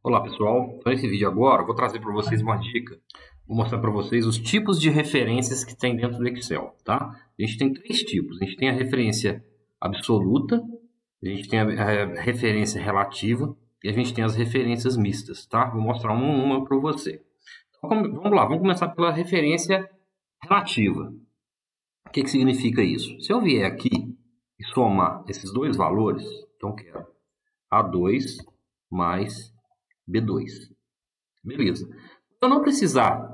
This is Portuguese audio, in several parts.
Olá pessoal, então nesse vídeo agora eu vou trazer para vocês uma dica. Vou mostrar para vocês os tipos de referências que tem dentro do Excel, tá? A gente tem três tipos. A gente tem a referência absoluta, a gente tem a referência relativa e a gente tem as referências mistas, tá? Vou mostrar uma para você. Então, vamos lá, vamos começar pela referência relativa. O que significa isso? Se eu vier aqui e somar esses dois valores, então eu quero A2 mais B2. Beleza. Se eu não precisar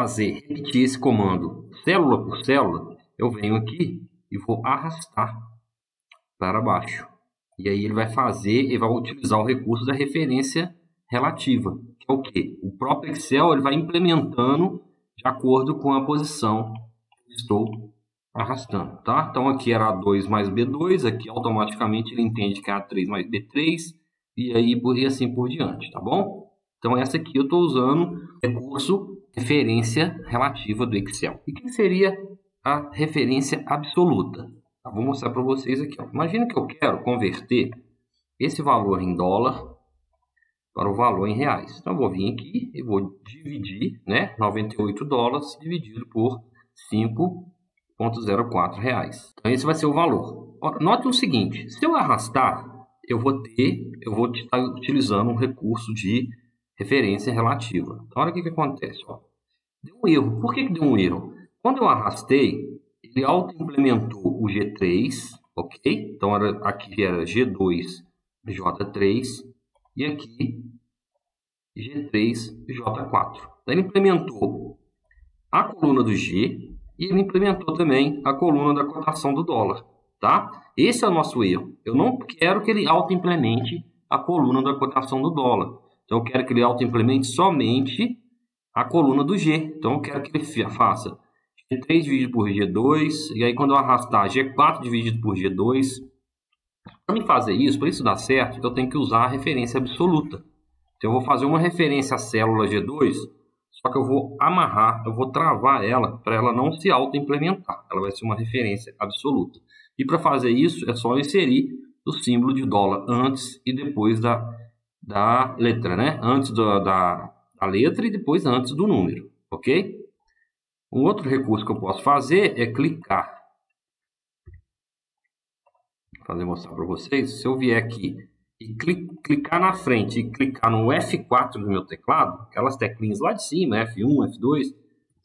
repetir esse comando célula por célula, eu venho aqui e vou arrastar para baixo. E aí ele vai utilizar o recurso da referência relativa, que é o quê? O próprio Excel ele vai implementando de acordo com a posição que estou arrastando, tá? Então aqui era A2 mais B2, aqui automaticamente ele entende que é A3 mais B3, e aí e assim por diante, tá bom? Então essa aqui eu estou usando o recurso referência relativa do Excel. E o que seria a referência absoluta? Vou mostrar para vocês aqui. Ó. Imagina que eu quero converter esse valor em dólar para o valor em reais. Então eu vou vir aqui e vou dividir, né, 98 dólares dividido por 5,04 reais. Então esse vai ser o valor. Note o seguinte, se eu arrastar, eu vou estar utilizando um recurso de referência relativa. Então, olha o que acontece. Ó. Deu um erro. Por que deu um erro? Quando eu arrastei, ele auto-implementou o G3, ok? Então, aqui era G2, J3, e aqui G3, J4. Então, ele implementou a coluna do G e ele implementou também a coluna da cotação do dólar. Tá? Esse é o nosso erro. Eu não quero que ele auto-implemente a coluna da cotação do dólar. Então, eu quero que ele auto-implemente somente a coluna do G. Então, eu quero que ele faça G3 dividido por G2. E aí, quando eu arrastar G4 dividido por G2. Para me fazer isso, para isso dar certo, eu tenho que usar a referência absoluta. Então, eu vou fazer uma referência à célula G2. Só que eu vou amarrar, eu vou travar ela para ela não se auto-implementar. Ela vai ser uma referência absoluta. E para fazer isso, é só inserir o símbolo de dólar antes e depois da letra, né? Antes da letra e depois antes do número, ok? Um outro recurso que eu posso fazer é clicar. Vou mostrar para vocês. Se eu vier aqui e clicar na frente e clicar no F4 do meu teclado, aquelas teclinhas lá de cima, F1, F2, se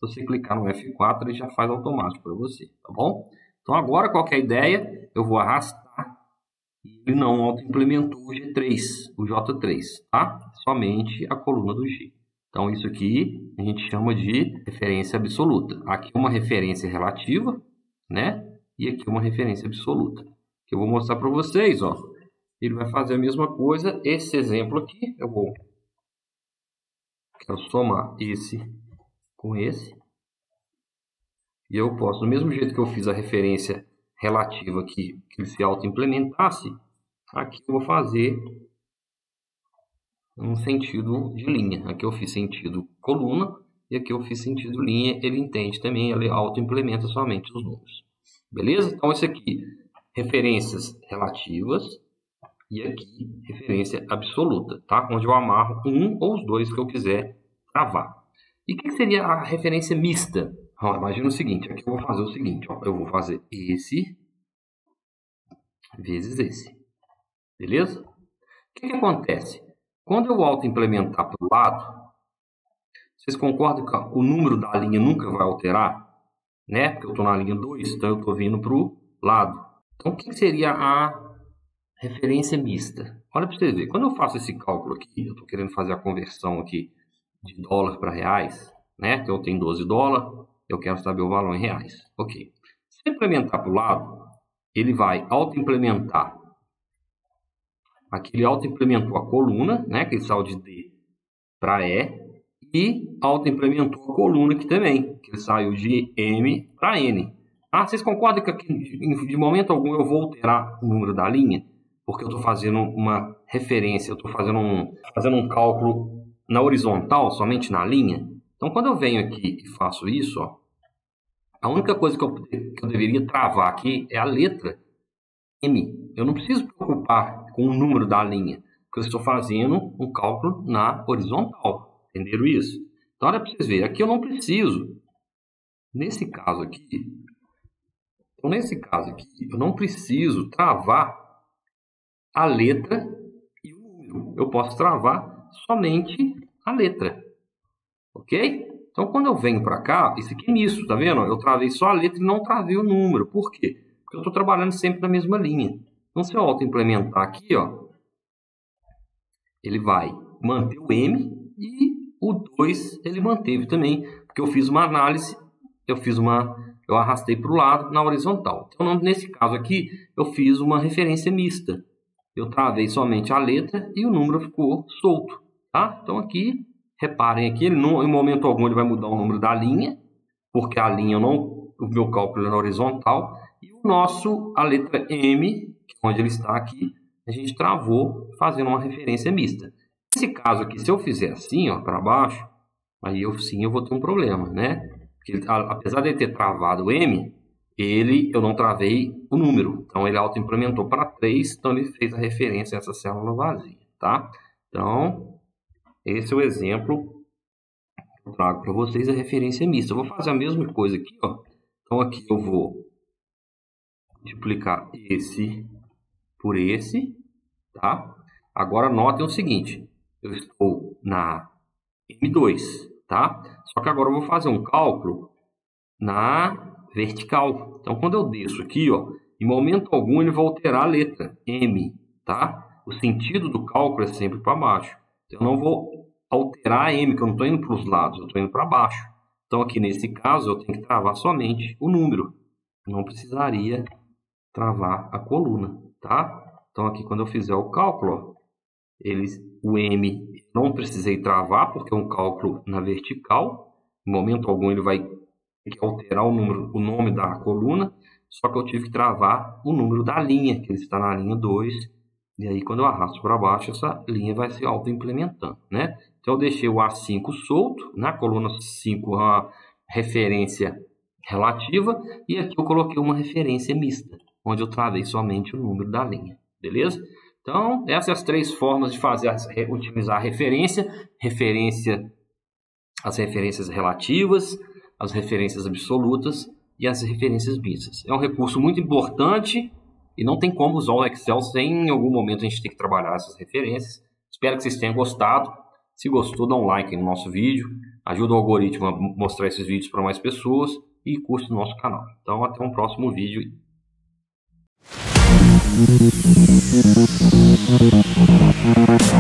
você clicar no F4, ele já faz automático para você, tá bom? Então agora, qual que é a ideia? Eu vou arrastar e ele não auto-implementou o G3, o J3, tá? Somente a coluna do G. Então isso aqui a gente chama de referência absoluta. Aqui uma referência relativa, né? E aqui uma referência absoluta. Que eu vou mostrar para vocês, ó. Ele vai fazer a mesma coisa. Esse exemplo aqui, quero somar esse com esse. E eu posso, do mesmo jeito que eu fiz a referência relativa aqui, que ele se auto-implementasse, aqui eu vou fazer um sentido de linha. Aqui eu fiz sentido coluna e aqui eu fiz sentido linha. Ele entende também, ele auto-implementa somente os números. Beleza? Então, esse aqui, referências relativas e aqui, referência absoluta, tá? Onde eu amarro um ou os dois que eu quiser travar. E o que seria a referência mista? Imagina o seguinte, aqui eu vou fazer o seguinte, ó, eu vou fazer esse vezes esse, beleza? O que acontece? Quando eu auto-implementar para o lado, vocês concordam que o número da linha nunca vai alterar? Né? Porque eu estou na linha 2, então eu estou vindo para o lado. Então, o que seria a referência mista? Olha para vocês verem, quando eu faço esse cálculo aqui, eu estou querendo fazer a conversão aqui de dólar para reais, né? Então, eu tenho 12 dólares. Eu quero saber o valor em reais. Ok. Se eu implementar para o lado, ele vai auto-implementar. Aqui ele auto-implementou a coluna, né? Que ele saiu de D para E. E auto-implementou a coluna aqui também, que ele saiu de M para N. Ah, vocês concordam que aqui, de momento algum eu vou alterar o número da linha? porque eu estou fazendo uma referência, eu estou fazendo um cálculo na horizontal, somente na linha. Então, quando eu venho aqui e faço isso, ó, a única coisa que eu deveria travar aqui é a letra M. Eu não preciso me preocupar com o número da linha, porque eu estou fazendo um cálculo na horizontal. Entenderam isso? Então, olha para vocês verem. Aqui eu não preciso. Nesse caso aqui, eu não preciso travar a letra e o número. Eu posso travar somente a letra. Ok? Então, quando eu venho para cá, isso aqui é misto, tá vendo? Eu travei só a letra e não travei o número. Por quê? Porque eu estou trabalhando sempre na mesma linha. Então, se eu auto-implementar aqui, ó, ele vai manter o M e o 2 ele manteve também, porque eu fiz uma análise, eu arrastei para o lado na horizontal. Então, nesse caso aqui, eu fiz uma referência mista. Eu travei somente a letra e o número ficou solto, tá? Então, aqui, reparem aqui, em momento algum ele vai mudar o número da linha, porque a linha o meu cálculo é na horizontal, e a letra M, onde ele está aqui, a gente travou fazendo uma referência mista. Nesse caso aqui, se eu fizer assim, ó, para baixo, aí eu vou ter um problema, né? Porque apesar de ele ter travado o M, eu não travei o número. Então, ele auto-implementou para 3, então ele fez a referência a essa célula vazia, tá? Então, esse é o exemplo que eu trago para vocês, a referência mista. Eu vou fazer a mesma coisa aqui, ó. Então, aqui eu vou multiplicar esse por esse, tá? Agora, notem o seguinte, eu estou na M2, tá? Só que agora eu vou fazer um cálculo na vertical. Então, quando eu desço aqui, ó, em momento algum ele vai alterar a letra M, tá? O sentido do cálculo é sempre para baixo. Então, eu não vou alterar a M, que eu não estou indo para os lados, eu estou indo para baixo. Então, aqui nesse caso, eu tenho que travar somente o número. Não precisaria travar a coluna, tá? Então, aqui quando eu fizer o cálculo, ó, o M não precisei travar, porque é um cálculo na vertical. Em momento algum ele vai ter que alterar o nome da coluna, só que eu tive que travar o número da linha, que ele está na linha 2, e aí quando eu arrasto para baixo, essa linha vai se auto-implementando, né? Então eu deixei o A5 solto, na coluna 5 a referência relativa, e aqui eu coloquei uma referência mista, onde eu travei somente o número da linha, beleza? Então, essas 3 formas de utilizar a referência, as referências relativas, as referências absolutas e as referências mistas. É um recurso muito importante e não tem como usar o Excel sem em algum momento a gente ter que trabalhar essas referências. Espero que vocês tenham gostado. Se gostou, dá um like no nosso vídeo, ajuda o algoritmo a mostrar esses vídeos para mais pessoas e curte o nosso canal. Então, até um próximo vídeo. Thank you.